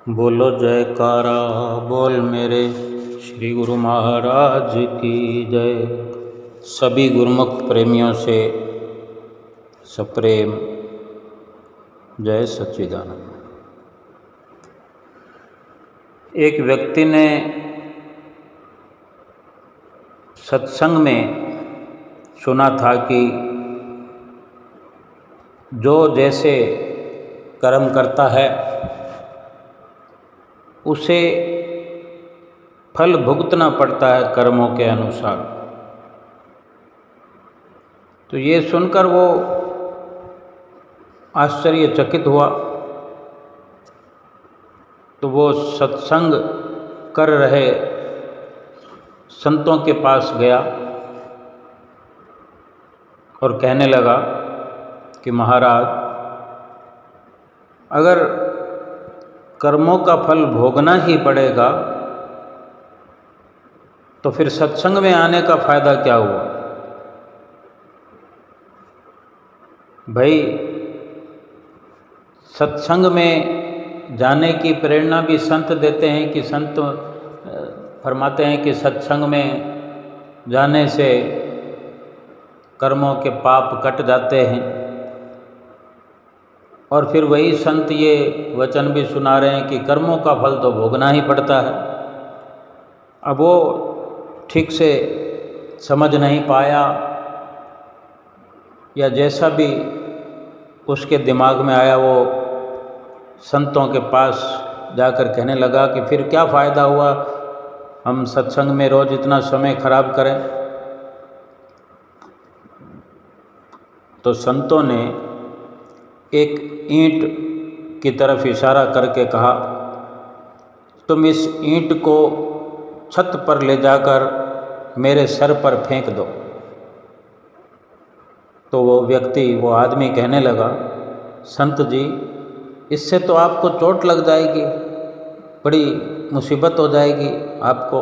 बोलो जयकारा बोल मेरे श्री गुरु महाराज की जय। सभी गुरुमुख प्रेमियों से सप्रेम जय सच्चिदानंद। एक व्यक्ति ने सत्संग में सुना था कि जो जैसे कर्म करता है उसे फल भुगतना पड़ता है कर्मों के अनुसार। तो ये सुनकर वो आश्चर्यचकित हुआ। तो वो सत्संग कर रहे संतों के पास गया और कहने लगा कि महाराज, अगर कर्मों का फल भोगना ही पड़ेगा तो फिर सत्संग में आने का फायदा क्या हुआ। भाई, सत्संग में जाने की प्रेरणा भी संत देते हैं कि संत फरमाते हैं कि सत्संग में जाने से कर्मों के पाप कट जाते हैं। और फिर वही संत ये वचन भी सुना रहे हैं कि कर्मों का फल तो भोगना ही पड़ता है। अब वो ठीक से समझ नहीं पाया या जैसा भी उसके दिमाग में आया वो संतों के पास जाकर कहने लगा कि फिर क्या फ़ायदा हुआ हम सत्संग में रोज़ इतना समय खराब करें। तो संतों ने एक ईंट की तरफ इशारा करके कहा, तुम इस ईंट को छत पर ले जाकर मेरे सर पर फेंक दो। तो वो व्यक्ति, वो आदमी कहने लगा, संत जी, इससे तो आपको चोट लग जाएगी, बड़ी मुसीबत हो जाएगी आपको।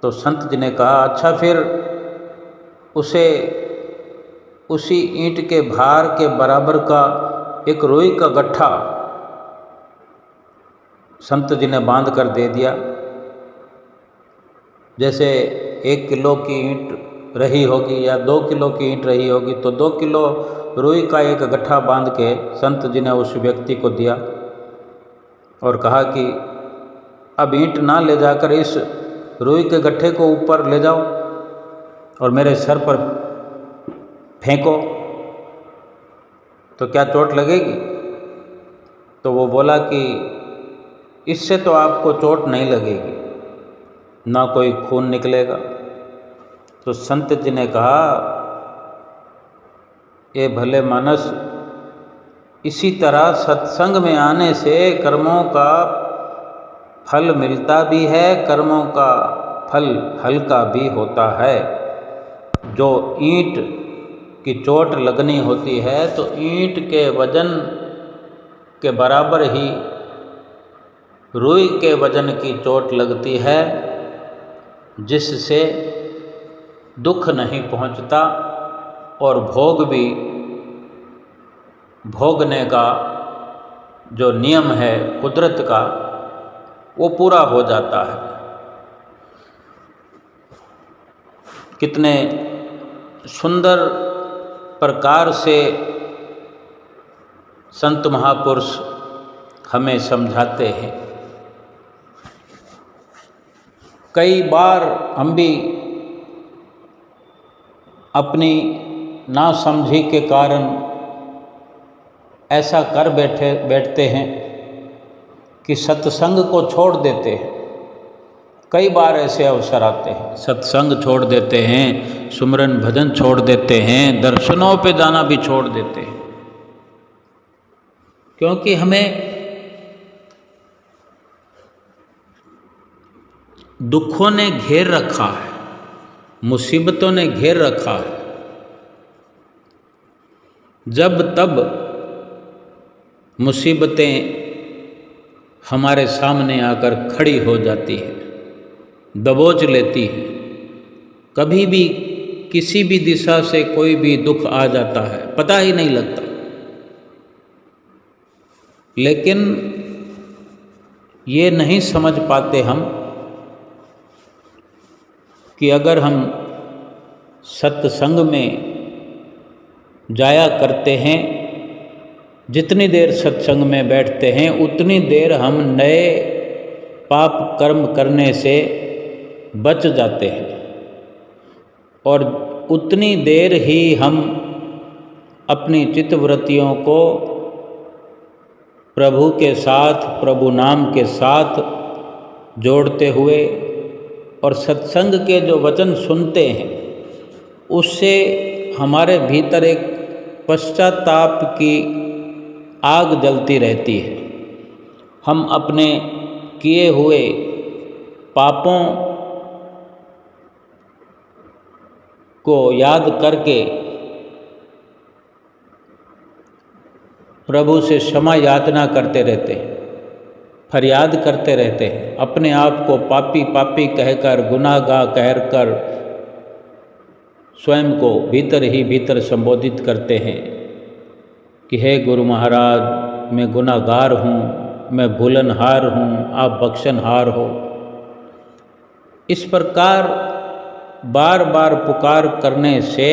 तो संत जी ने कहा, अच्छा फिर उसी ईंट के भार के बराबर का एक रुई का गट्ठा संत जी ने बांध कर दे दिया। जैसे 1 किलो की ईंट रही होगी या 2 किलो की ईंट रही होगी तो 2 किलो रुई का एक गट्ठा बांध के संत जी ने उस व्यक्ति को दिया और कहा कि अब ईंट ना ले जाकर इस रुई के गट्ठे को ऊपर ले जाओ और मेरे सर पर फेंको, तो क्या चोट लगेगी। तो वो बोला कि इससे तो आपको चोट नहीं लगेगी, ना कोई खून निकलेगा। तो संत जी ने कहा, ये भले मानस, इसी तरह सत्संग में आने से कर्मों का फल मिलता भी है, कर्मों का फल हल्का भी होता है। जो ईंट की चोट लगनी होती है तो ईंट के वजन के बराबर ही रुई के वजन की चोट लगती है, जिससे दुख नहीं पहुंचता और भोग भी भोगने का जो नियम है कुदरत का वो पूरा हो जाता है। कितने सुंदर प्रकार से संत महापुरुष हमें समझाते हैं। कई बार हम भी अपनी नासमझी के कारण ऐसा कर बैठते हैं कि सत्संग को छोड़ देते हैं। कई बार ऐसे अवसर आते हैं, सत्संग छोड़ देते हैं, सुमरन भजन छोड़ देते हैं, दर्शनों पे जाना भी छोड़ देते हैं, क्योंकि हमें दुखों ने घेर रखा है, मुसीबतों ने घेर रखा है। जब तब मुसीबतें हमारे सामने आकर खड़ी हो जाती है, दबोच लेती है। कभी भी किसी भी दिशा से कोई भी दुख आ जाता है, पता ही नहीं लगता। लेकिन ये नहीं समझ पाते हम कि अगर हम सत्संग में जाया करते हैं, जितनी देर सत्संग में बैठते हैं उतनी देर हम नए पाप कर्म करने से बच जाते हैं और उतनी देर ही हम अपनी चित्तवृत्तियों को प्रभु के साथ, प्रभु नाम के साथ जोड़ते हुए और सत्संग के जो वचन सुनते हैं उससे हमारे भीतर एक पश्चाताप की आग जलती रहती है। हम अपने किए हुए पापों को याद करके प्रभु से क्षमा याचना करते रहते हैं, फरियाद करते रहते हैं, अपने आप को पापी पापी कहकर, गुनाहगार कहकर स्वयं को भीतर ही भीतर संबोधित करते हैं कि हे गुरु महाराज, मैं गुनाहगार हूँ, मैं भूलनहार हूँ, आप बख्शनहार हो। इस प्रकार बार बार पुकार करने से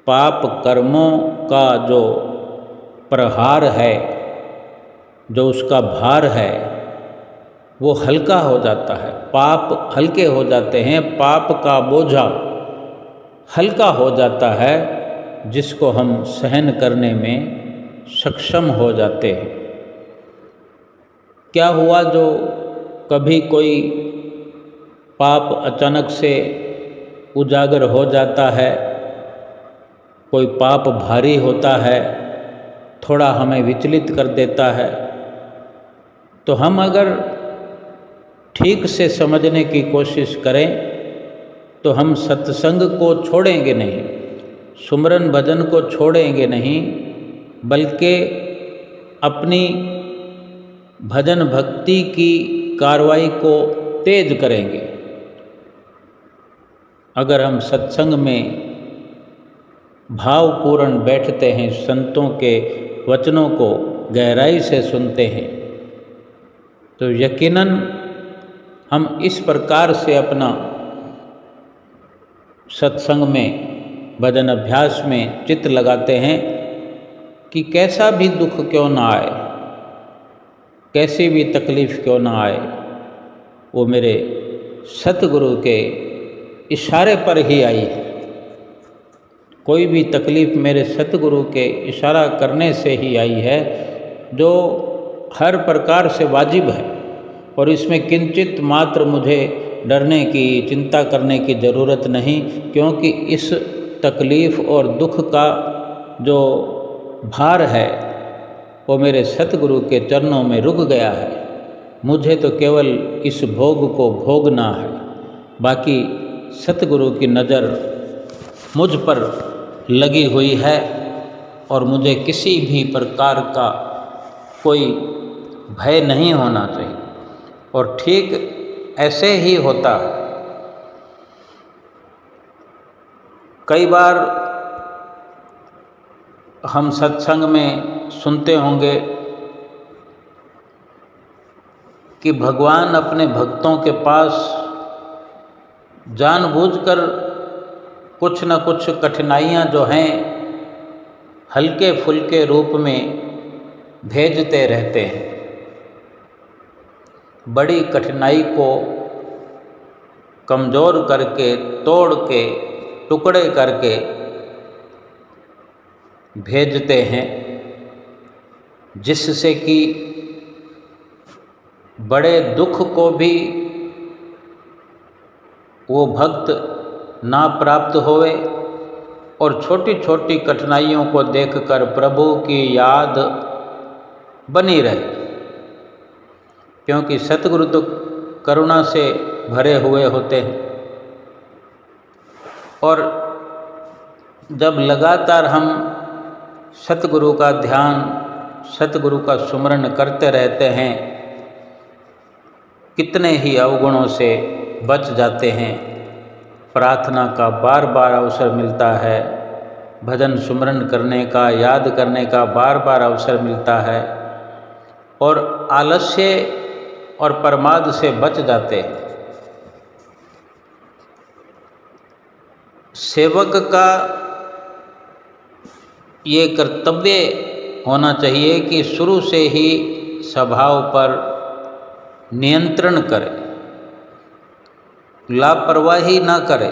पाप कर्मों का जो प्रहार है, जो उसका भार है, वो हल्का हो जाता है। पाप हल्के हो जाते हैं, पाप का बोझा हल्का हो जाता है, जिसको हम सहन करने में सक्षम हो जाते हैं। क्या हुआ, जो कभी कोई पाप अचानक से उजागर हो जाता है, कोई पाप भारी होता है, थोड़ा हमें विचलित कर देता है, तो हम अगर ठीक से समझने की कोशिश करें तो हम सत्संग को छोड़ेंगे नहीं, सुमरन भजन को छोड़ेंगे नहीं, बल्कि अपनी भजन भक्ति की कार्रवाई को तेज करेंगे। अगर हम सत्संग में भावपूर्ण बैठते हैं, संतों के वचनों को गहराई से सुनते हैं, तो यकीनन हम इस प्रकार से अपना सत्संग में, भजन अभ्यास में चित्त लगाते हैं कि कैसा भी दुख क्यों ना आए, कैसी भी तकलीफ़ क्यों ना आए, वो मेरे सतगुरु के इशारे पर ही आई है। कोई भी तकलीफ़ मेरे सतगुरु के इशारा करने से ही आई है, जो हर प्रकार से वाजिब है, और इसमें किंचित मात्र मुझे डरने की, चिंता करने की ज़रूरत नहीं, क्योंकि इस तकलीफ़ और दुख का जो भार है वो मेरे सतगुरु के चरणों में रुक गया है। मुझे तो केवल इस भोग को भोगना है, बाकी सतगुरु की नज़र मुझ पर लगी हुई है और मुझे किसी भी प्रकार का कोई भय नहीं होना चाहिए। और ठीक ऐसे ही होता है। कई बार हम सत्संग में सुनते होंगे कि भगवान अपने भक्तों के पास जानबूझकर कुछ न कुछ कठिनाइयाँ जो हैं हल्के फुल्के रूप में भेजते रहते हैं। बड़ी कठिनाई को कमज़ोर करके, तोड़ के, टुकड़े करके भेजते हैं, जिससे कि बड़े दुख को भी वो भक्त ना प्राप्त होवे और छोटी छोटी कठिनाइयों को देखकर प्रभु की याद बनी रहे, क्योंकि सतगुरु तो करुणा से भरे हुए होते हैं। और जब लगातार हम सतगुरु का ध्यान, सतगुरु का सुमरन करते रहते हैं, कितने ही अवगुणों से बच जाते हैं। प्रार्थना का बार बार अवसर मिलता है, भजन सुमरन करने का, याद करने का बार बार अवसर मिलता है, और आलस्य और प्रमाद से बच जाते हैं। सेवक का ये कर्तव्य होना चाहिए कि शुरू से ही स्वभाव पर नियंत्रण करे, लापरवाही ना करे,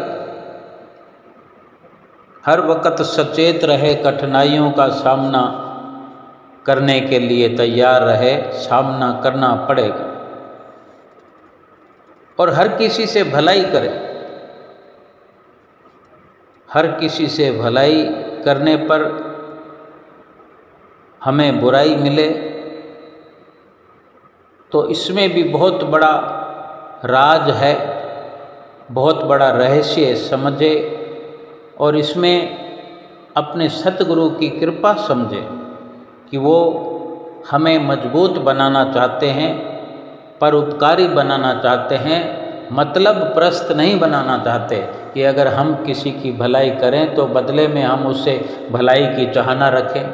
हर वक्त सचेत रहे, कठिनाइयों का सामना करने के लिए तैयार रहे, सामना करना पड़ेगा। और हर किसी से भलाई करे, हर किसी से भलाई करने पर हमें बुराई मिले तो इसमें भी बहुत बड़ा राज है, बहुत बड़ा रहस्य समझे और इसमें अपने सतगुरु की कृपा समझे कि वो हमें मजबूत बनाना चाहते हैं, परोपकारी बनाना चाहते हैं, मतलब प्रस्त नहीं बनाना चाहते कि अगर हम किसी की भलाई करें तो बदले में हम उससे भलाई की चाहना रखें।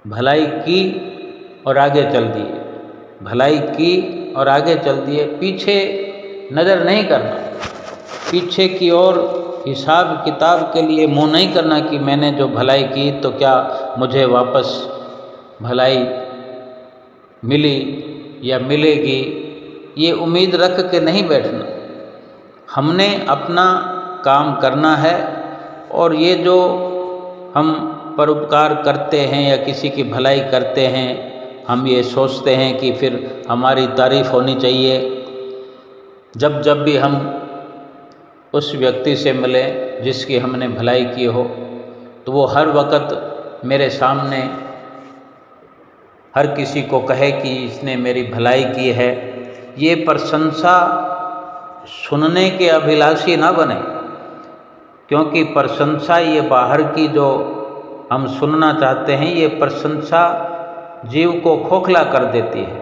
भलाई की और आगे चल दिए, भलाई की और आगे चल दिए, पीछे नज़र नहीं करना, पीछे की ओर हिसाब किताब के लिए मुँह नहीं करना कि मैंने जो भलाई की तो क्या मुझे वापस भलाई मिली या मिलेगी, ये उम्मीद रख के नहीं बैठना। हमने अपना काम करना है और ये जो हम परोपकार करते हैं या किसी की भलाई करते हैं, हम ये सोचते हैं कि फिर हमारी तारीफ़ होनी चाहिए। जब जब भी हम उस व्यक्ति से मिलें जिसकी हमने भलाई की हो तो वो हर वक्त मेरे सामने हर किसी को कहे कि इसने मेरी भलाई की है। ये प्रशंसा सुनने के अभिलाषी ना बने, क्योंकि प्रशंसा ये बाहर की जो हम सुनना चाहते हैं, ये प्रशंसा जीव को खोखला कर देती है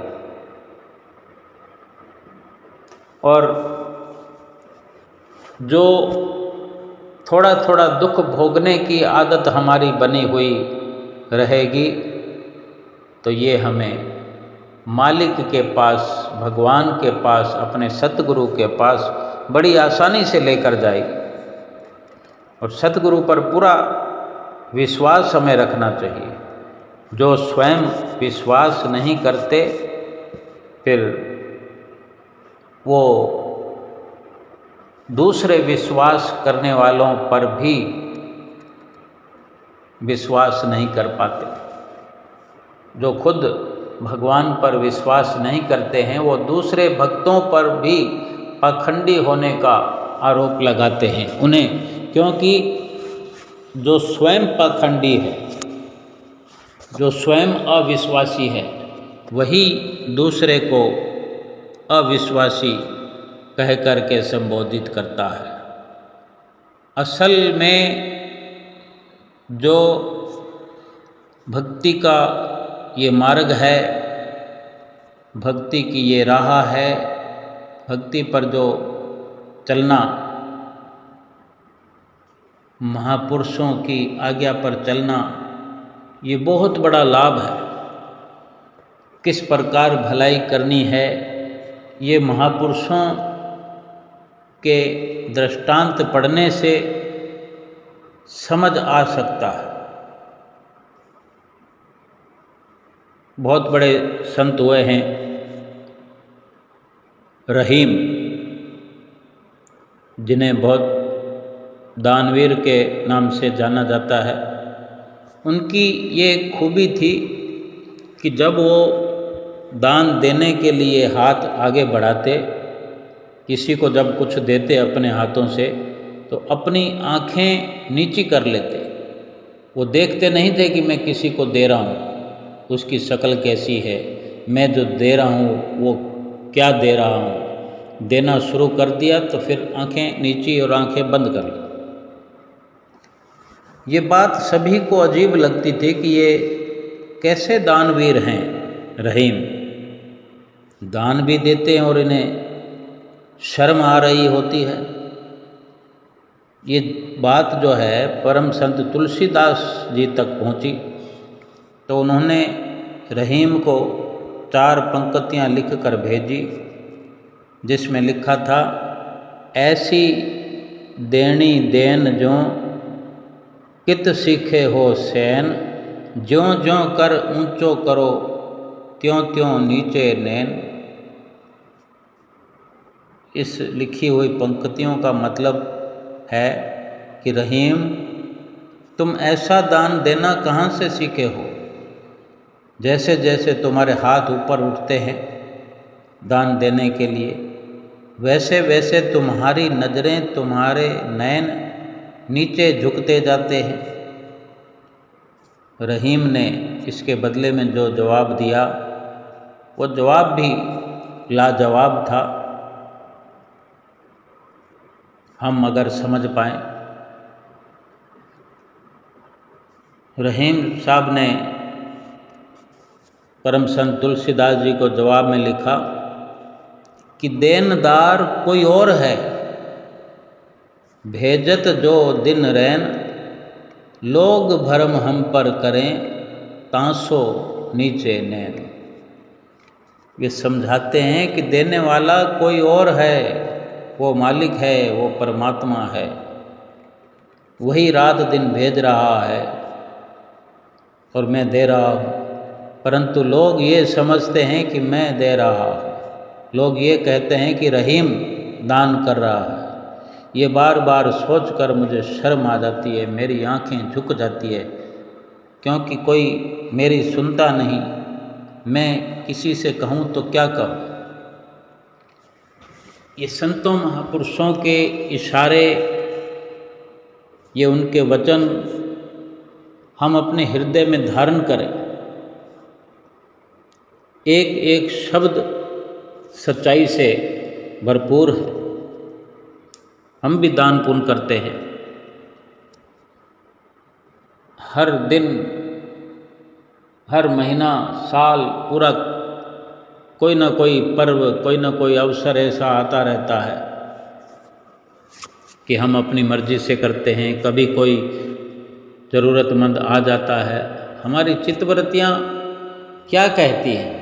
और जो थोड़ा थोड़ा दुख भोगने की आदत हमारी बनी हुई रहेगी तो ये हमें मालिक के पास, भगवान के पास, अपने सतगुरु के पास बड़ी आसानी से लेकर जाएगी। और सतगुरु पर पूरा विश्वास हमें रखना चाहिए। जो स्वयं विश्वास नहीं करते फिर वो दूसरे विश्वास करने वालों पर भी विश्वास नहीं कर पाते। जो खुद भगवान पर विश्वास नहीं करते हैं वो दूसरे भक्तों पर भी पाखंडी होने का आरोप लगाते हैं उन्हें, क्योंकि जो स्वयं पाखंडी है, जो स्वयं अविश्वासी है, वही दूसरे को अविश्वासी कह कर के संबोधित करता है। असल में जो भक्ति का ये मार्ग है, भक्ति की ये राह है, भक्ति पर जो चलना, महापुरुषों की आज्ञा पर चलना, ये बहुत बड़ा लाभ है। किस प्रकार भलाई करनी है ये महापुरुषों के दृष्टांत पढ़ने से समझ आ सकता है। बहुत बड़े संत हुए हैं, रहीम, जिन्हें बहुत दानवीर के नाम से जाना जाता है। उनकी ये खूबी थी कि जब वो दान देने के लिए हाथ आगे बढ़ाते, किसी को जब कुछ देते अपने हाथों से, तो अपनी आँखें नीची कर लेते। वो देखते नहीं थे कि मैं किसी को दे रहा हूँ, उसकी शक्ल कैसी है, मैं जो दे रहा हूँ वो क्या दे रहा हूँ। देना शुरू कर दिया तो फिर आँखें नीची और आँखें बंद कर ली। ये बात सभी को अजीब लगती थी कि ये कैसे दानवीर हैं। रहीम दान भी देते हैं और इन्हें शर्म आ रही होती है। ये बात जो है परम संत तुलसीदास जी तक पहुंची तो उन्होंने रहीम को 4 पंक्तियाँ लिख कर भेजी, जिसमें लिखा था, ऐसी देनी देन जो कित सीखे हो सैन, ज्यों ज्यों कर ऊंचो करो त्यों त्यों नीचे नैन। इस लिखी हुई पंक्तियों का मतलब है कि रहीम, तुम ऐसा दान देना कहाँ से सीखे हो? जैसे जैसे तुम्हारे हाथ ऊपर उठते हैं दान देने के लिए, वैसे वैसे तुम्हारी नज़रें, तुम्हारे नयन नीचे झुकते जाते हैं। रहीम ने इसके बदले में जो जवाब दिया, वो जवाब भी लाजवाब था। हम अगर समझ पाएँ, रहीम साहब ने परम संत तुलसीदास जी को जवाब में लिखा कि देनदार कोई और है, भेजत जो दिन रैन, लोग भरम हम पर करें तांसो नीचे नैन। ये समझाते हैं कि देने वाला कोई और है, वो मालिक है, वो परमात्मा है, वही रात दिन भेज रहा है और मैं दे रहा हूँ। परंतु लोग ये समझते हैं कि मैं दे रहा हूँ, लोग ये कहते हैं कि रहीम दान कर रहा है। ये बार बार सोचकर मुझे शर्म आ जाती है, मेरी आंखें झुक जाती है, क्योंकि कोई मेरी सुनता नहीं। मैं किसी से कहूँ तो क्या कहूँ? ये संतों महापुरुषों के इशारे, ये उनके वचन हम अपने हृदय में धारण करें। एक एक शब्द सच्चाई से भरपूर है। हम भी दान पुण्य करते हैं, हर दिन, हर महीना, साल पूरा कोई ना कोई पर्व, कोई ना कोई अवसर ऐसा आता रहता है कि हम अपनी मर्जी से करते हैं। कभी कोई ज़रूरतमंद आ जाता है। हमारी चित्तवृत्तियाँ क्या कहती हैं?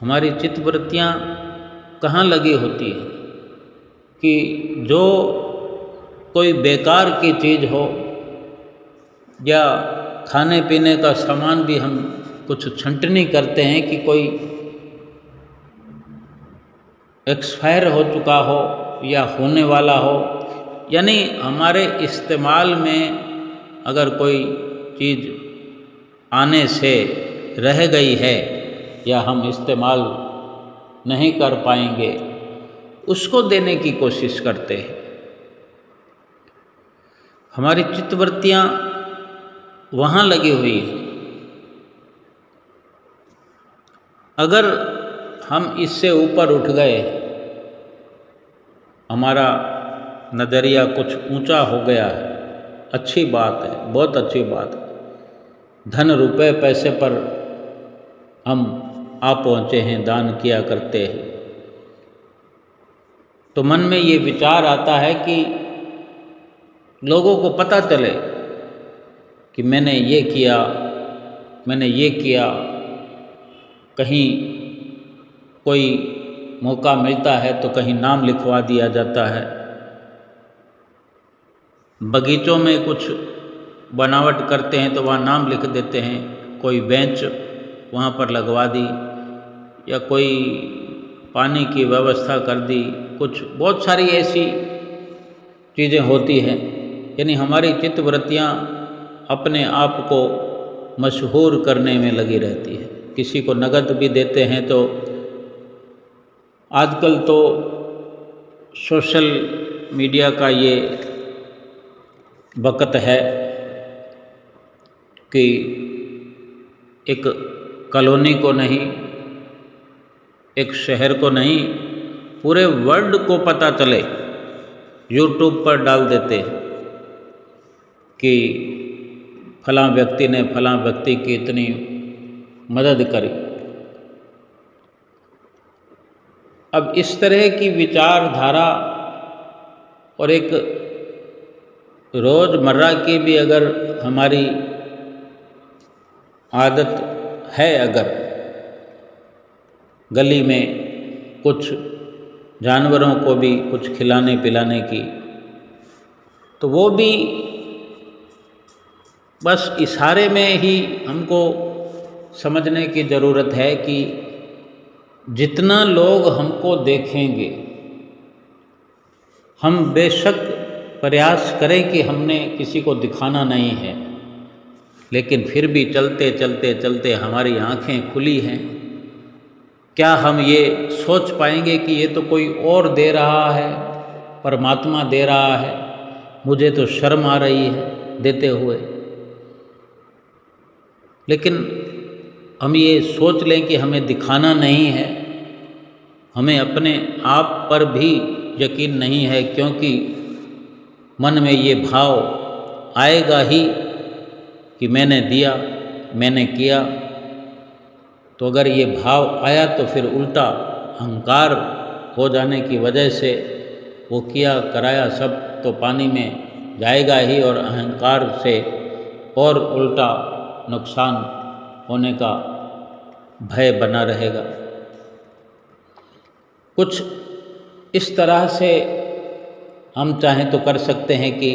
हमारी चित्तवृत्तियाँ कहाँ लगी होती है कि जो कोई बेकार की चीज़ हो या खाने पीने का सामान भी हम कुछ छंटनी करते हैं कि कोई एक्सपायर हो चुका हो या होने वाला हो, यानी हमारे इस्तेमाल में अगर कोई चीज़ आने से रह गई है या हम इस्तेमाल नहीं कर पाएंगे, उसको देने की कोशिश करते हैं। हमारी चित्तवृत्तियाँ वहाँ लगी हुई हैं। अगर हम इससे ऊपर उठ गए, हमारा नज़रिया कुछ ऊंचा हो गया है, अच्छी बात है, बहुत अच्छी बात है। धन रुपए पैसे पर हम आ पहुँचे हैं, दान किया करते हैं, तो मन में ये विचार आता है कि लोगों को पता चले कि मैंने ये किया, मैंने ये किया। कहीं कोई मौका मिलता है तो कहीं नाम लिखवा दिया जाता है। बगीचों में कुछ बनावट करते हैं तो वहाँ नाम लिख देते हैं। कोई बेंच वहाँ पर लगवा दी या कोई पानी की व्यवस्था कर दी। कुछ बहुत सारी ऐसी चीज़ें होती हैं। यानी हमारी चित्तवृत्तियाँ अपने आप को मशहूर करने में लगी रहती है। किसी को नगद भी देते हैं तो आजकल तो सोशल मीडिया का ये वक़्त है कि एक कॉलोनी को नहीं, एक शहर को नहीं, पूरे वर्ल्ड को पता चले। यूट्यूब पर डाल देते हैं कि फलां व्यक्ति ने फलां व्यक्ति की इतनी मदद करी। अब इस तरह की विचारधारा और एक रोज़मर्रा की भी अगर हमारी आदत है अगर गली में कुछ जानवरों को भी कुछ खिलाने पिलाने की, तो वो भी बस इशारे में ही हमको समझने की ज़रूरत है कि जितना लोग हमको देखेंगे, हम बेशक प्रयास करें कि हमने किसी को दिखाना नहीं है, लेकिन फिर भी चलते चलते चलते हमारी आँखें खुली हैं। क्या हम ये सोच पाएंगे कि ये तो कोई और दे रहा है, परमात्मा दे रहा है, मुझे तो शर्म आ रही है देते हुए। लेकिन हम ये सोच लें कि हमें दिखाना नहीं है, हमें अपने आप पर भी यकीन नहीं है, क्योंकि मन में ये भाव आएगा ही कि मैंने दिया, मैंने किया। तो अगर ये भाव आया तो फिर उल्टा अहंकार हो जाने की वजह से वो किया कराया सब तो पानी में जाएगा ही, और अहंकार से और उल्टा नुकसान होने का भय बना रहेगा। कुछ इस तरह से हम चाहें तो कर सकते हैं कि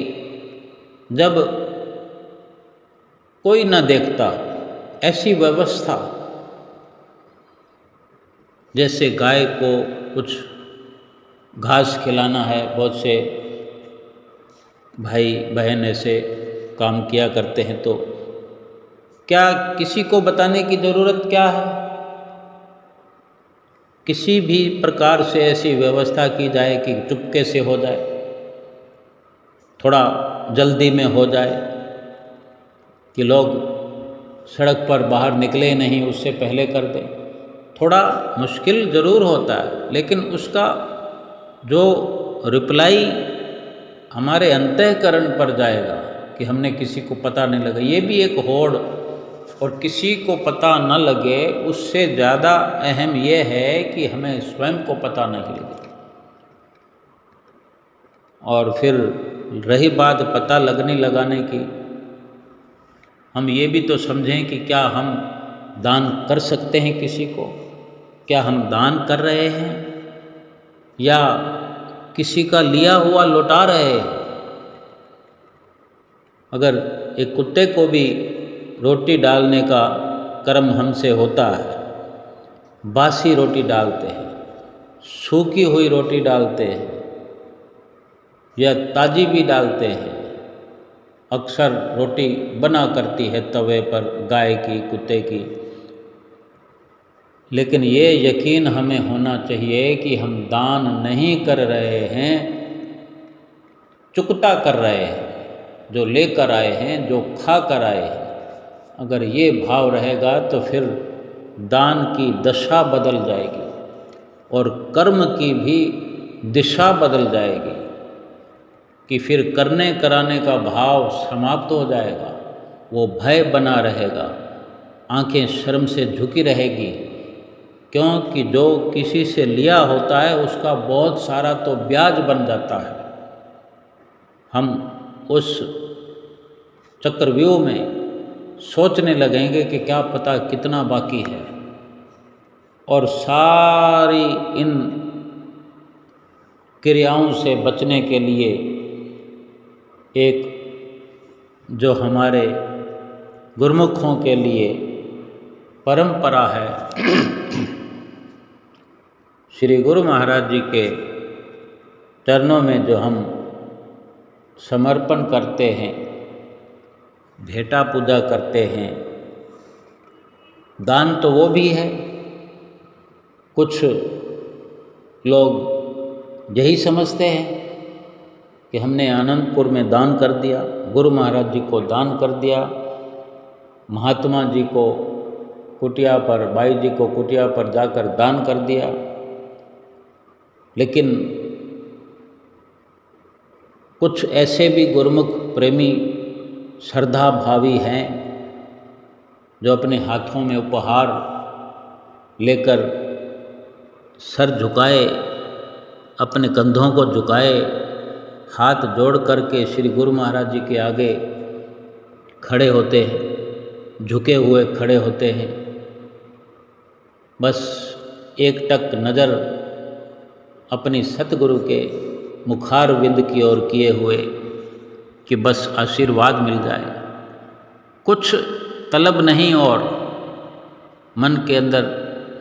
जब कोई न देखता, ऐसी व्यवस्था, जैसे गाय को कुछ घास खिलाना है, बहुत से भाई बहन ऐसे काम किया करते हैं, तो क्या किसी को बताने की ज़रूरत क्या है? किसी भी प्रकार से ऐसी व्यवस्था की जाए कि चुपके से हो जाए, थोड़ा जल्दी में हो जाए, कि लोग सड़क पर बाहर निकले नहीं उससे पहले कर दें। थोड़ा मुश्किल ज़रूर होता है, लेकिन उसका जो रिप्लाई हमारे अंतःकरण पर जाएगा कि हमने किसी को पता नहीं लगा, ये भी एक होड़, और किसी को पता न लगे उससे ज़्यादा अहम ये है कि हमें स्वयं को पता नहीं लगे। और फिर रही बात पता लगने लगाने की, हम ये भी तो समझें कि क्या हम दान कर सकते हैं किसी को? क्या हम दान कर रहे हैं या किसी का लिया हुआ लौटा रहे हैं? अगर एक कुत्ते को भी रोटी डालने का कर्म हमसे होता है, बासी रोटी डालते हैं, सूखी हुई रोटी डालते हैं या ताज़ी भी डालते हैं, अक्सर रोटी बना करती है तवे पर गाय की, कुत्ते की, लेकिन ये यकीन हमें होना चाहिए कि हम दान नहीं कर रहे हैं, चुकता कर रहे हैं, जो लेकर आए हैं, जो खा कर आए हैं। अगर ये भाव रहेगा तो फिर दान की दशा बदल जाएगी और कर्म की भी दिशा बदल जाएगी, कि फिर करने कराने का भाव समाप्त हो जाएगा, वो भय बना रहेगा, आंखें शर्म से झुकी रहेगी, क्योंकि जो किसी से लिया होता है उसका बहुत सारा तो ब्याज बन जाता है। हम उस चक्रव्यूह में सोचने लगेंगे कि क्या पता कितना बाकी है, और सारी इन क्रियाओं से बचने के लिए एक जो हमारे गुरुमुखों के लिए परंपरा है, श्री गुरु महाराज जी के चरणों में जो हम समर्पण करते हैं, भेंटा पूजा करते हैं, दान तो वो भी है। कुछ लोग यही समझते हैं कि हमने आनंदपुर में दान कर दिया, गुरु महाराज जी को दान कर दिया, महात्मा जी को कुटिया पर, बाई जी को कुटिया पर जाकर दान कर दिया। लेकिन कुछ ऐसे भी गुरुमुख प्रेमी श्रद्धा भावी हैं जो अपने हाथों में उपहार लेकर सर झुकाए, अपने कंधों को झुकाए, हाथ जोड़ करके श्री गुरु महाराज जी के आगे खड़े होते हैं झुके हुए खड़े होते हैं, बस एक टक नज़र अपनी सतगुरु के मुखार विंद की ओर किए हुए कि बस आशीर्वाद मिल जाए, कुछ तलब नहीं। और मन के अंदर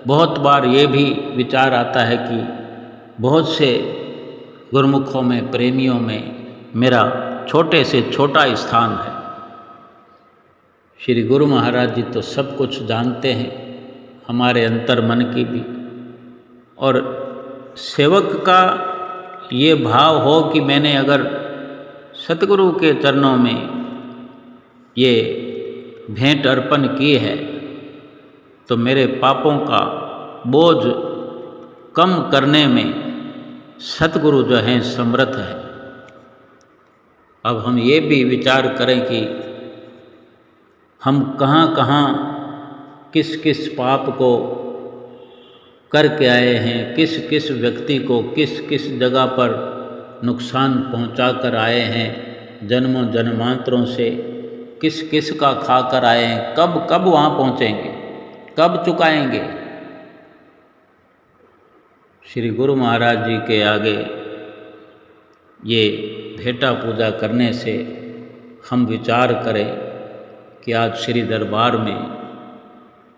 बहुत बार ये भी विचार आता है कि बहुत से गुरुमुखों में, प्रेमियों में मेरा छोटे से छोटा स्थान है। श्री गुरु महाराज जी तो सब कुछ जानते हैं, हमारे अंतर मन की भी। और सेवक का ये भाव हो कि मैंने अगर सतगुरु के चरणों में ये भेंट अर्पण की है तो मेरे पापों का बोझ कम करने में सतगुरु जो हैं समर्थ है। अब हम ये भी विचार करें कि हम कहाँ कहाँ किस किस पाप को करके आए हैं, किस किस व्यक्ति को किस किस जगह पर नुकसान पहुंचा कर आए हैं, जन्मों जन्मांतरों से किस किस का खा कर आए हैं, कब कब वहाँ पहुँचेंगे, कब चुकाएंगे। श्री गुरु महाराज जी के आगे ये भेंटा पूजा करने से हम विचार करें कि आज श्री दरबार में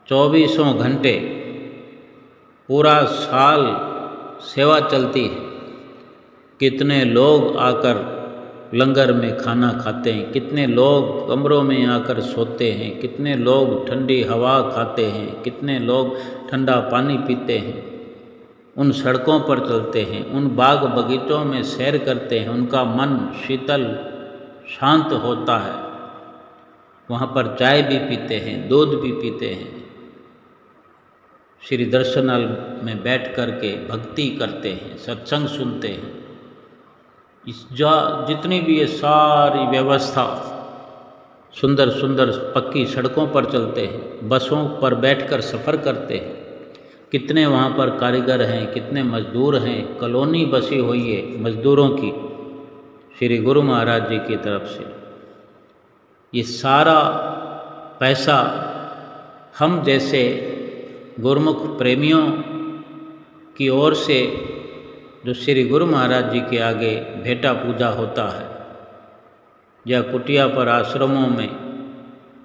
24 घंटे पूरा साल सेवा चलती है। कितने लोग आकर लंगर में खाना खाते हैं, कितने लोग कमरों में आकर सोते हैं, कितने लोग ठंडी हवा खाते हैं, कितने लोग ठंडा पानी पीते हैं, उन सड़कों पर चलते हैं, उन बाग बगीचों में सैर करते हैं, उनका मन शीतल शांत होता है। वहाँ पर चाय भी पीते हैं, दूध भी पीते हैं, श्री दर्शनाल में बैठ कर के भक्ति करते हैं, सत्संग सुनते हैं। जितनी भी ये सारी व्यवस्था, सुंदर सुंदर पक्की सड़कों पर चलते हैं, बसों पर बैठकर सफ़र करते हैं, कितने वहाँ पर कारीगर हैं, कितने मजदूर हैं, कॉलोनी बसी हुई है मजदूरों की श्री गुरु महाराज जी की तरफ से। ये सारा पैसा हम जैसे गुरुमुख प्रेमियों की ओर से जो श्री गुरु महाराज जी के आगे भेंटा पूजा होता है या कुटिया पर आश्रमों में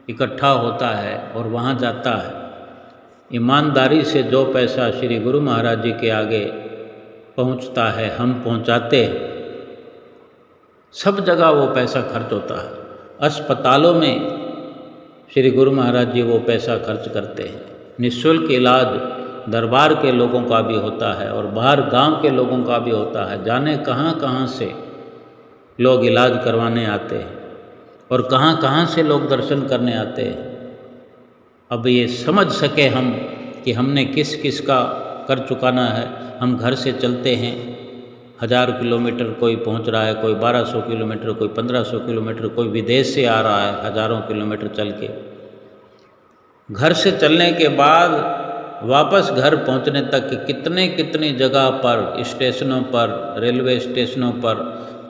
इकट्ठा होता है और वहाँ जाता है, ईमानदारी से जो पैसा श्री गुरु महाराज जी के आगे पहुँचता है, हम पहुँचाते हैं, सब जगह वो पैसा खर्च होता है। अस्पतालों में श्री गुरु महाराज जी वो पैसा खर्च करते हैं। निःशुल्क इलाज दरबार के लोगों का भी होता है और बाहर गांव के लोगों का भी होता है। जाने कहाँ कहाँ से लोग इलाज करवाने आते हैं और कहाँ कहाँ से लोग दर्शन करने आते हैं। अब ये समझ सके हम कि हमने किस किस का कर चुकाना है। हम घर से चलते हैं 1000 किलोमीटर, कोई पहुंच रहा है, कोई 1200 किलोमीटर, कोई 1500 किलोमीटर, कोई विदेश से आ रहा है हज़ारों किलोमीटर चल के। घर से चलने के बाद वापस घर पहुंचने तक कितने कितनी जगह पर, स्टेशनों पर, रेलवे स्टेशनों पर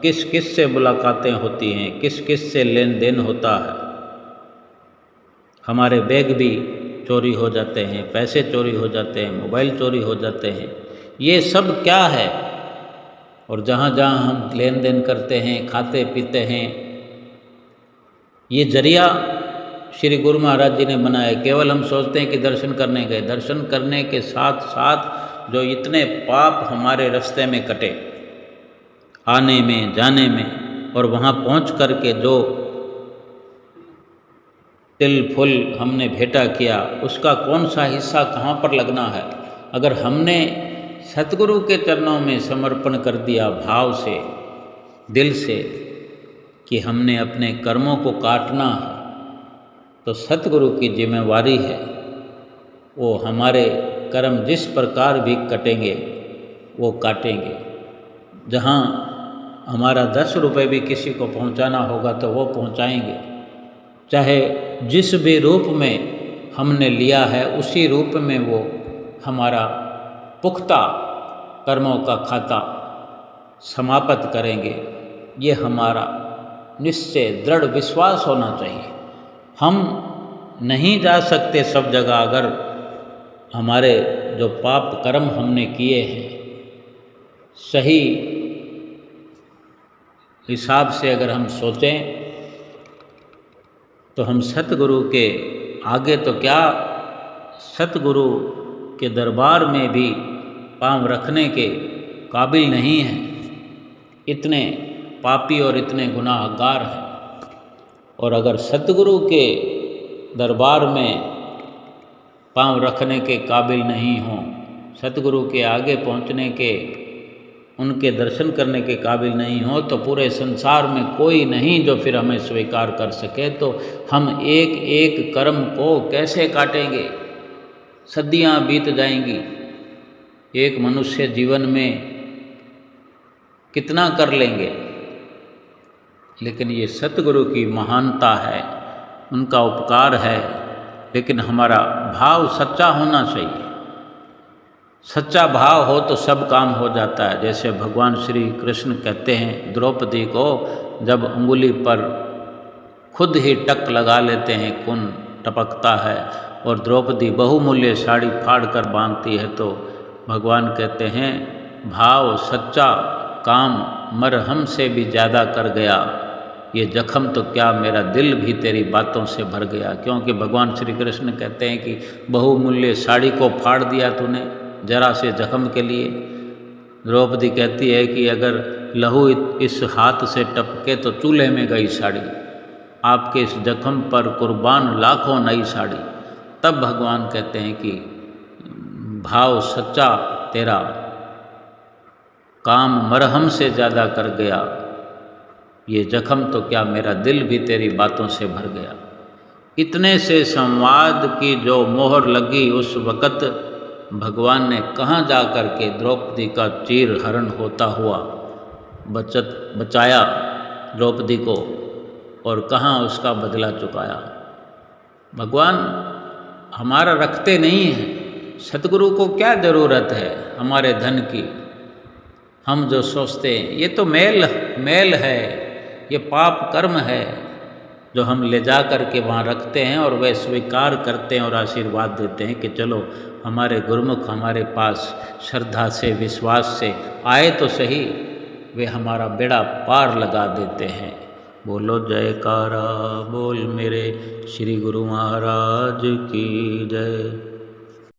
किस किस से मुलाकातें होती हैं, किस किस से लेन देन होता है। हमारे बैग भी चोरी हो जाते हैं, पैसे चोरी हो जाते हैं, मोबाइल चोरी हो जाते हैं। ये सब क्या है? और जहाँ जहाँ हम लेन देन करते हैं, खाते पीते हैं, ये जरिया श्री गुरु महाराज जी ने बनाया। केवल हम सोचते हैं कि दर्शन करने गए, दर्शन करने के साथ साथ जो इतने पाप हमारे रास्ते में कटे, आने में जाने में, और वहाँ पहुँच कर के जो तिल फुल हमने भेंटा किया, उसका कौन सा हिस्सा कहाँ पर लगना है। अगर हमने सतगुरु के चरणों में समर्पण कर दिया भाव से, दिल से, कि हमने अपने कर्मों को काटना है, तो सतगुरु की जिम्मेवारी है, वो हमारे कर्म जिस प्रकार भी कटेंगे वो काटेंगे। जहाँ हमारा 10 रुपये भी किसी को पहुँचाना होगा तो वो पहुँचाएंगे, चाहे जिस भी रूप में हमने लिया है उसी रूप में वो हमारा पुख्ता कर्मों का खाता समाप्त करेंगे। ये हमारा निश्चय दृढ़ विश्वास होना चाहिए। हम नहीं जा सकते सब जगह अगर हमारे जो पाप कर्म हमने किए हैं सही हिसाब से अगर हम सोचें तो हम सतगुरु के आगे तो क्या, सतगुरु के दरबार में भी पांव रखने के काबिल नहीं हैं। इतने पापी और इतने गुनाहगार हैं। और अगर सतगुरु के दरबार में पांव रखने के काबिल नहीं हों, सतगुरु के आगे पहुंचने के, उनके दर्शन करने के काबिल नहीं हो, तो पूरे संसार में कोई नहीं जो फिर हमें स्वीकार कर सके। तो हम एक एक कर्म को कैसे काटेंगे? सदियां बीत जाएंगी। एक मनुष्य जीवन में कितना कर लेंगे? लेकिन ये सतगुरु की महानता है, उनका उपकार है। लेकिन हमारा भाव सच्चा होना चाहिए। सच्चा भाव हो तो सब काम हो जाता है। जैसे भगवान श्री कृष्ण कहते हैं द्रौपदी को, जब अंगुली पर खुद ही टक लगा लेते हैं, खून टपकता है और द्रौपदी बहुमूल्य साड़ी फाड़ कर बांधती है, तो भगवान कहते हैं भाव सच्चा काम मरहम से भी ज़्यादा कर गया। ये जख्म तो क्या मेरा दिल भी तेरी बातों से भर गया। क्योंकि भगवान श्री कृष्ण कहते हैं कि बहुमूल्य साड़ी को फाड़ दिया तूने जरा से जख्म के लिए। द्रौपदी कहती है कि अगर लहू इस हाथ से टपके तो चूल्हे में गई साड़ी, आपके इस जख्म पर कुर्बान लाखों नई साड़ी। तब भगवान कहते हैं कि भाव सच्चा तेरा काम मरहम से ज़्यादा कर गया। ये जख्म तो क्या मेरा दिल भी तेरी बातों से भर गया। इतने से संवाद की जो मोहर लगी, उस वक़्त भगवान ने कहाँ जा कर के द्रौपदी का चीर हरण होता हुआ बचाया द्रौपदी को, और कहाँ उसका बदला चुकाया। भगवान हमारा रखते नहीं हैं। सतगुरु को क्या ज़रूरत है हमारे धन की? हम जो सोचते हैं ये तो मेल है, ये पाप कर्म है जो हम ले जा कर के वहाँ रखते हैं, और वे स्वीकार करते हैं और आशीर्वाद देते हैं कि चलो हमारे गुरुमुख हमारे पास श्रद्धा से विश्वास से आए तो सही, वे हमारा बेड़ा पार लगा देते हैं। बोलो जयकारा बोल मेरे श्री गुरु महाराज की जय।